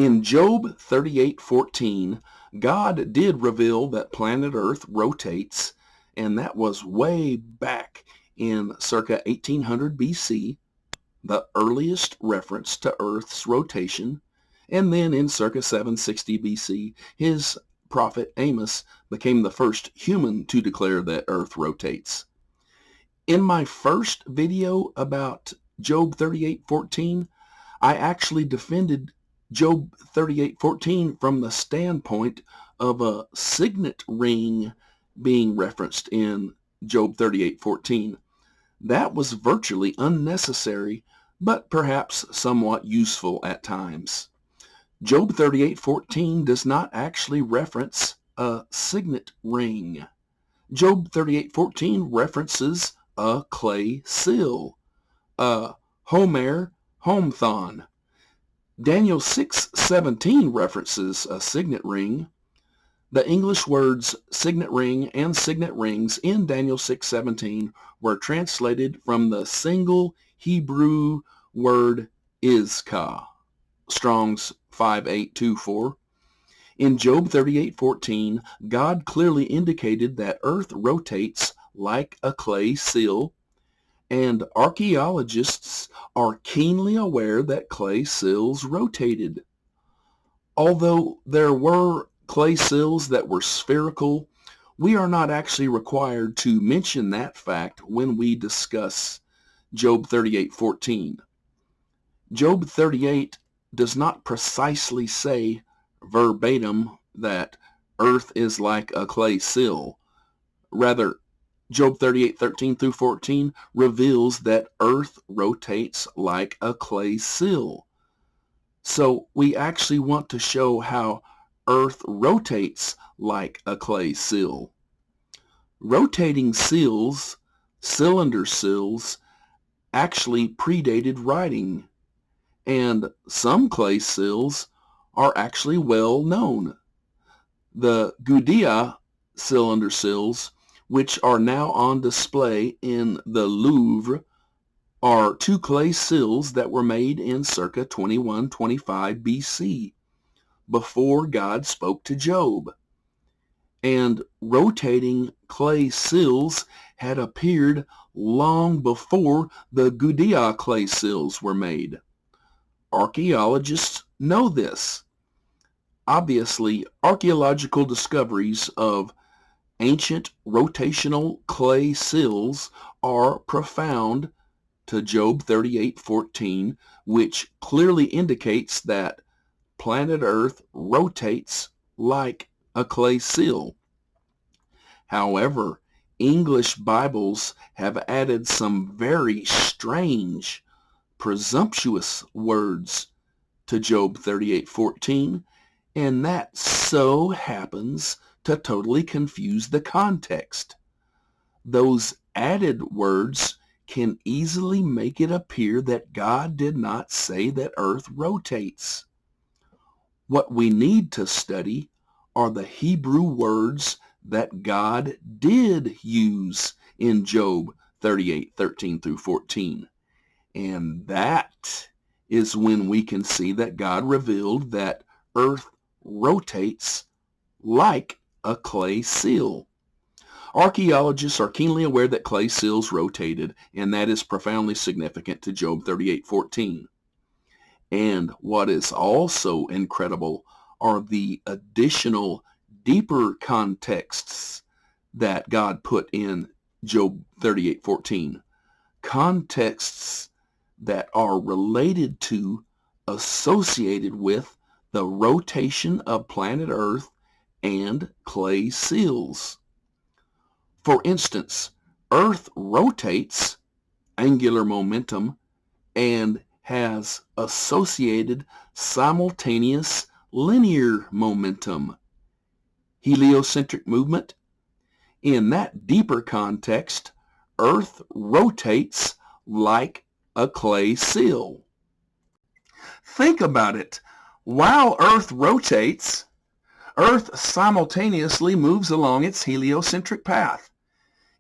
In Job 38:14, God did reveal that planet Earth rotates, and that was way back in circa 1800 BC, the earliest reference to Earth's rotation. And then in circa 760 BC, his prophet Amos became the first human to declare that Earth rotates. In my first video about Job 38:14, I actually defended Job 38:14 from the standpoint of a signet ring being referenced in Job 38:14. That was virtually unnecessary, but perhaps somewhat useful at times. Job 38:14 does not actually reference a signet ring. Job 38:14 references a clay sill, a homer homethon. Daniel 6:17 references a signet ring. The English words signet ring and signet rings in Daniel 6:17 were translated from the single Hebrew word izka, Strong's 5824. In Job 38:14, God clearly indicated that Earth rotates like a clay sill, and archaeologists are keenly aware that clay sills rotated. Although there were clay sills that were spherical, we are not actually required to mention that fact when we discuss Job 38:14. Job 38 does not precisely say verbatim that Earth is like a clay sill. Rather, Job 38:13 through 14 reveals that Earth rotates like a clay sill. So we actually want to show how Earth rotates like a clay sill. Rotating sills, cylinder sills, actually predated writing, and some clay sills are actually well known. The Gudea cylinder sills, which are now on display in the Louvre, are two clay sills that were made in circa 2125 BC, before God spoke to Job. And rotating clay sills had appeared long before the Gudea clay sills were made. Archaeologists know this. Obviously, archaeological discoveries of ancient rotational clay sills are profound to Job 38:14, which clearly indicates that planet Earth rotates like a clay sill. However, English Bibles have added some very strange, presumptuous words to Job 38:14, and that so happens to totally confuse the context. Those added words can easily make it appear that God did not say that Earth rotates. What we need to study are the Hebrew words that God did use in Job 38:13 through 14. And that is when we can see that God revealed that Earth rotates like a clay sill. Archaeologists are keenly aware that clay sills rotated, and that is profoundly significant to Job 38:14. And what is also incredible are the additional, deeper contexts that God put in Job 38:14. Contexts that are related to, associated with, the rotation of planet Earth and clay sills. For instance, Earth rotates, angular momentum, and has associated simultaneous linear momentum, heliocentric movement. In that deeper context, Earth rotates like a clay sill. Think about it. While Earth rotates, Earth simultaneously moves along its heliocentric path.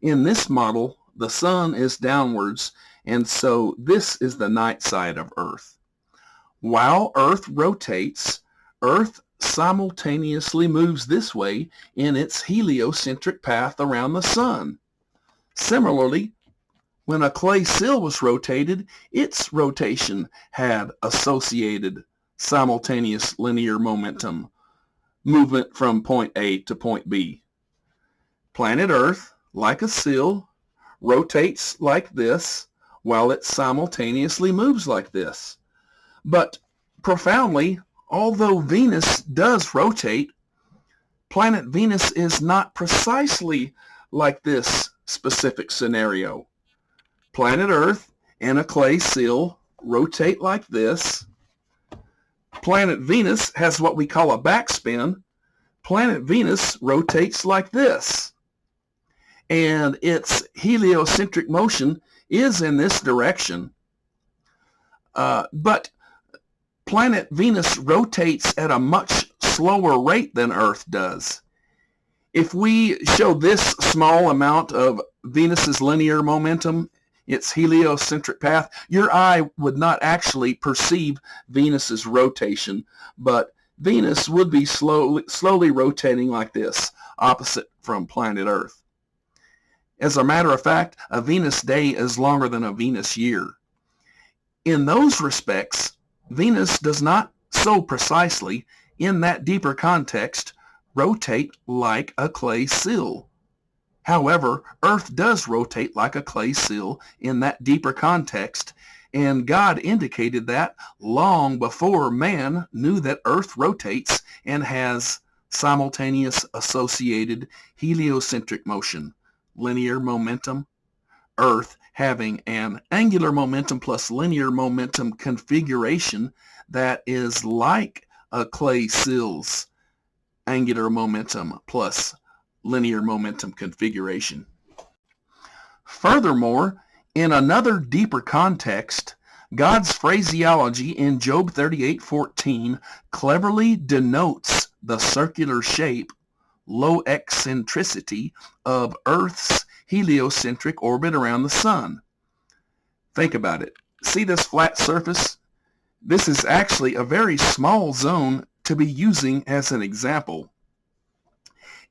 In this model, the sun is downwards, and so this is the night side of Earth. While Earth rotates, Earth simultaneously moves this way in its heliocentric path around the sun. Similarly, when a clay sill was rotated, its rotation had associated simultaneous linear momentum, movement from point A to point B. Planet Earth, like a sill, rotates like this while it simultaneously moves like this. But profoundly, although Venus does rotate, planet Venus is not precisely like this specific scenario. Planet Earth and a clay sill rotate like this. Planet Venus has what we call a backspin. Planet Venus rotates like this. And its heliocentric motion is in this direction. But planet Venus rotates at a much slower rate than Earth does. If we show this small amount of Venus's linear momentum, its heliocentric path, your eye would not actually perceive Venus's rotation, but Venus would be slowly rotating like this, opposite from planet Earth. As a matter of fact, a Venus day is longer than a Venus year. In those respects, Venus does not so precisely, in that deeper context, rotate like a clay sill. However, Earth does rotate like a clay sill in that deeper context, and God indicated that long before man knew that Earth rotates and has simultaneous associated heliocentric motion, linear momentum, Earth having an angular momentum plus linear momentum configuration that is like a clay sill's angular momentum plus linear momentum configuration. Furthermore, in another deeper context, God's phraseology in Job 38:14 cleverly denotes the circular shape, low eccentricity of Earth's heliocentric orbit around the sun. Think about it. See this flat surface? This is actually a very small zone to be using as an example.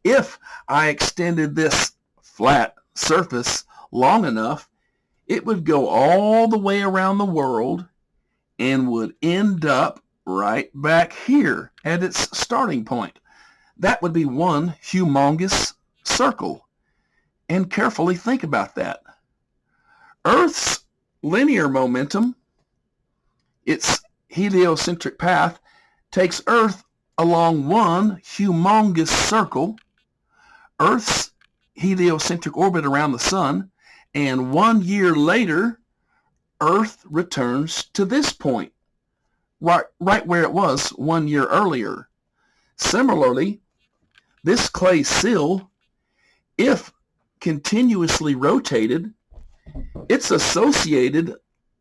If I extended this flat surface long enough, it would go all the way around the world and would end up right back here at its starting point. That would be one humongous circle. And carefully think about that. Earth's linear momentum, its heliocentric path, takes Earth along one humongous circle, Earth's heliocentric orbit around the sun, and 1 year later, Earth returns to this point, right where it was 1 year earlier. Similarly, this clay sill, if continuously rotated, its associated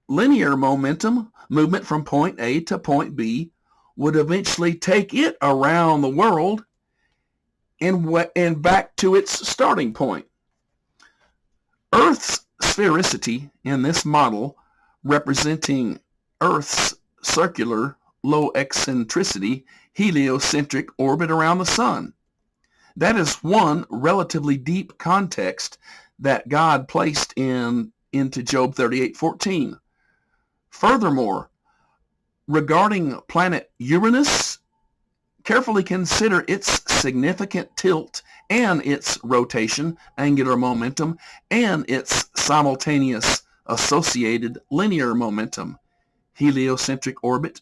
linear momentum, movement from point A to point B, would eventually take it around the world and back to its starting point. Earth's sphericity in this model, representing Earth's circular, low eccentricity, heliocentric orbit around the sun. That is one relatively deep context that God placed into Job 38:14. Furthermore, regarding planet Uranus, carefully consider its significant tilt and its rotation, angular momentum, and its simultaneous associated linear momentum, heliocentric orbit.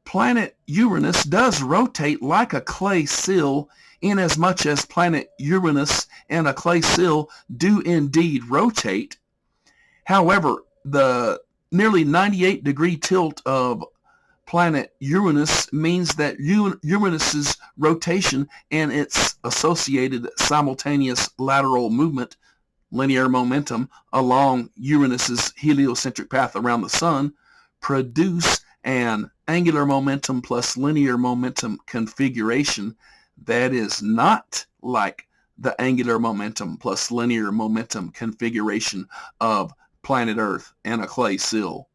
Planet Uranus does rotate like a clay sill, inasmuch as planet Uranus and a clay sill do indeed rotate. However, the nearly 98-degree tilt of planet Uranus means that Uranus's rotation and its associated simultaneous lateral movement, linear momentum, along Uranus's heliocentric path around the sun produce an angular momentum plus linear momentum configuration that is not like the angular momentum plus linear momentum configuration of planet Earth and a clay sill.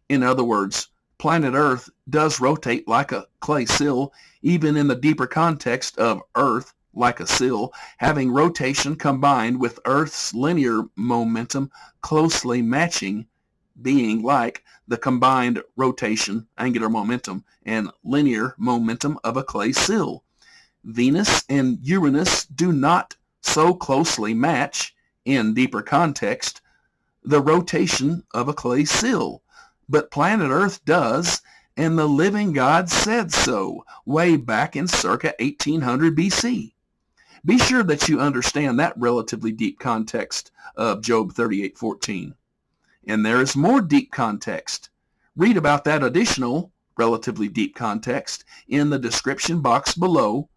In other words, planet Earth does rotate like a clay sill, even in the deeper context of Earth like a sill, having rotation combined with Earth's linear momentum closely matching, being like the combined rotation, angular momentum, and linear momentum of a clay sill. Venus and Uranus do not so closely match, in deeper context, the rotation of a clay sill, but planet Earth does, and the living God said so way back in circa 1800 BC. Be sure that you understand that relatively deep context of Job 38:14. And there is more deep context. Read about that additional relatively deep context in the description box below,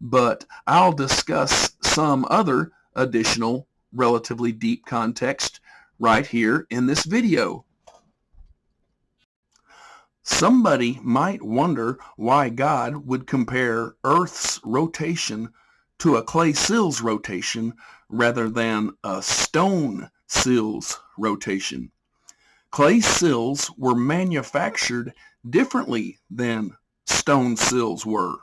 but I'll discuss some other additional relatively deep context right here in this video. Somebody might wonder why God would compare Earth's rotation to a clay sill's rotation rather than a stone sill's rotation. Clay sills were manufactured differently than stone sills were.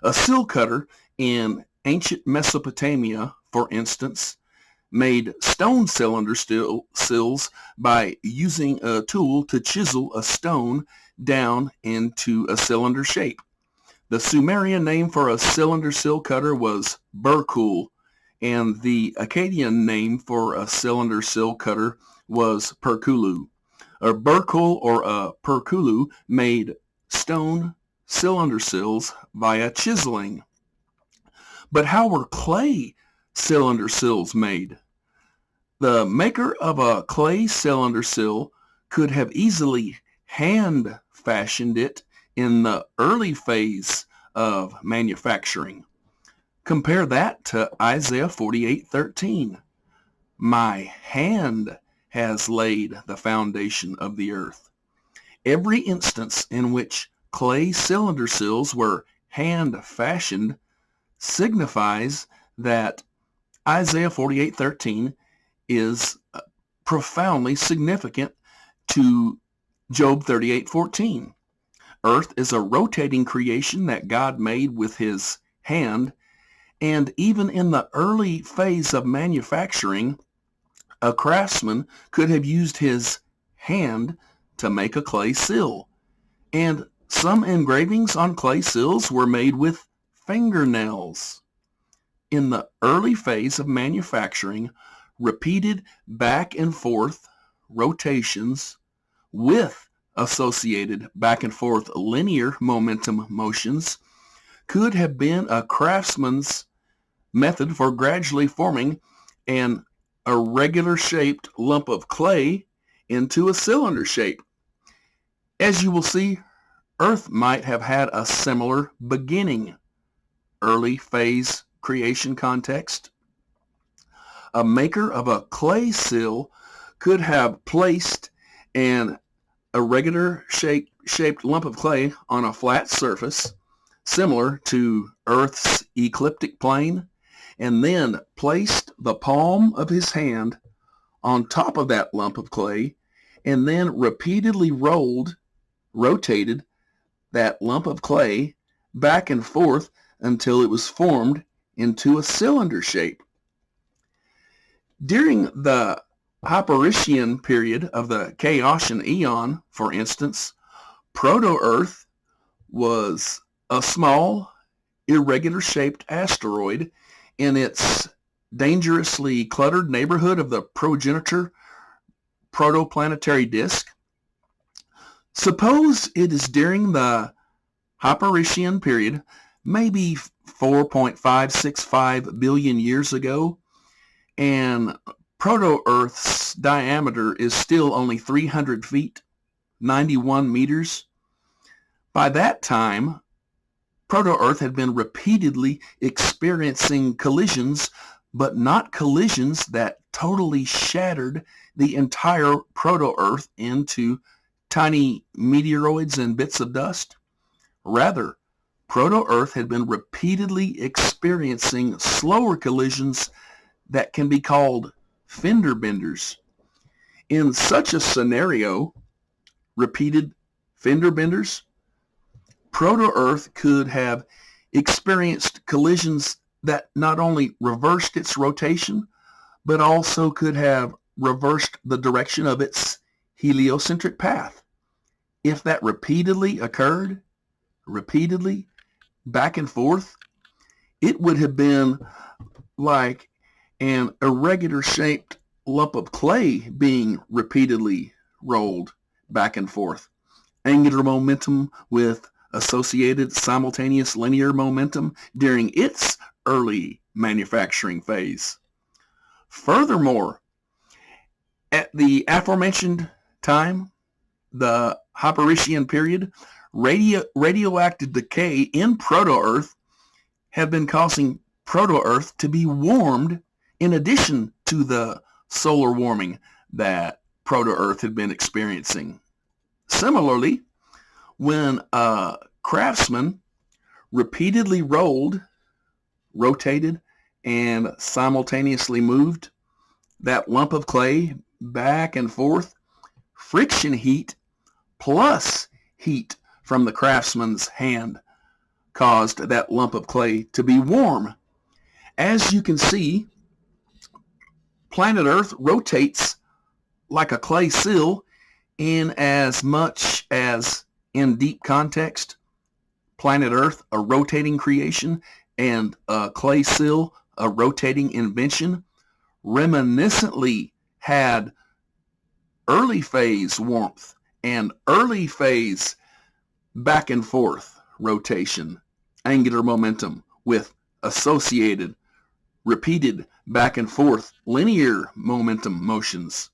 A sill cutter in ancient Mesopotamia, for instance, made stone cylinder sills by using a tool to chisel a stone down into a cylinder shape. The Sumerian name for a cylinder sill cutter was burkul, and the Akkadian name for a cylinder sill cutter was perkulu. A burkul or a perkulu made stone cylinder sills via chiseling. But how were clay cylinder sills made? The maker of a clay cylinder sill could have easily hand fashioned it in the early phase of manufacturing. Compare that to Isaiah 48:13. My hand has laid the foundation of the earth. Every instance in which clay cylinder sills were hand fashioned signifies that Isaiah 48:13 is profoundly significant to Job 38:14. Earth is a rotating creation that God made with his hand, and even in the early phase of manufacturing, a craftsman could have used his hand to make a clay sill. And some engravings on clay sills were made with fingernails. In the early phase of manufacturing, repeated back and forth rotations with associated back and forth linear momentum motions could have been a craftsman's method for gradually forming an irregular shaped lump of clay into a cylinder shape. As you will see, Earth might have had a similar beginning, early phase creation context. A maker of a clay sill could have placed an irregular shaped lump of clay on a flat surface, similar to Earth's ecliptic plane, and then placed the palm of his hand on top of that lump of clay, and then repeatedly rotated that lump of clay back and forth until it was formed into a cylinder shape. During the Hyperician period of the Chaosian Eon, for instance, Proto-Earth was a small, irregular-shaped asteroid in its dangerously cluttered neighborhood of the progenitor protoplanetary disk. Suppose it is during the Hyperician period, maybe 4.565 billion years ago, and Proto-Earth's diameter is still only 300 feet, 91 meters. By that time, Proto-Earth had been repeatedly experiencing collisions, but not collisions that totally shattered the entire Proto-Earth into tiny meteoroids and bits of dust. Rather, Proto-Earth had been repeatedly experiencing slower collisions that can be called fender benders. In such a scenario, repeated fender benders, proto-Earth could have experienced collisions that not only reversed its rotation, but also could have reversed the direction of its heliocentric path. If that repeatedly occurred, back and forth, it would have been like an irregular shaped lump of clay being repeatedly rolled back and forth. Angular momentum with associated simultaneous linear momentum during its early manufacturing phase. Furthermore, at the aforementioned time, the Hyperician period, radioactive decay in proto-Earth have been causing proto-Earth to be warmed in addition to the solar warming that proto-Earth had been experiencing. Similarly, when a craftsman repeatedly rotated, and simultaneously moved that lump of clay back and forth, friction heat plus heat from the craftsman's hand caused that lump of clay to be warm. As you can see, planet Earth rotates like a clay sill, in as much as in deep context, planet Earth, a rotating creation, and a clay sill, a rotating invention, reminiscently had early phase warmth and early phase back and forth rotation, angular momentum with associated repeated back and forth linear momentum motions.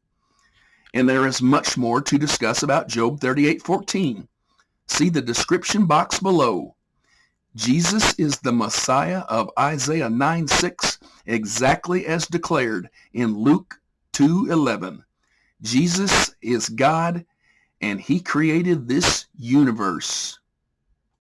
And there is much more to discuss about Job 38:14. See the description box below. Jesus is the Messiah of Isaiah 9:6, exactly as declared in Luke 2:11. Jesus is God, and he created this universe.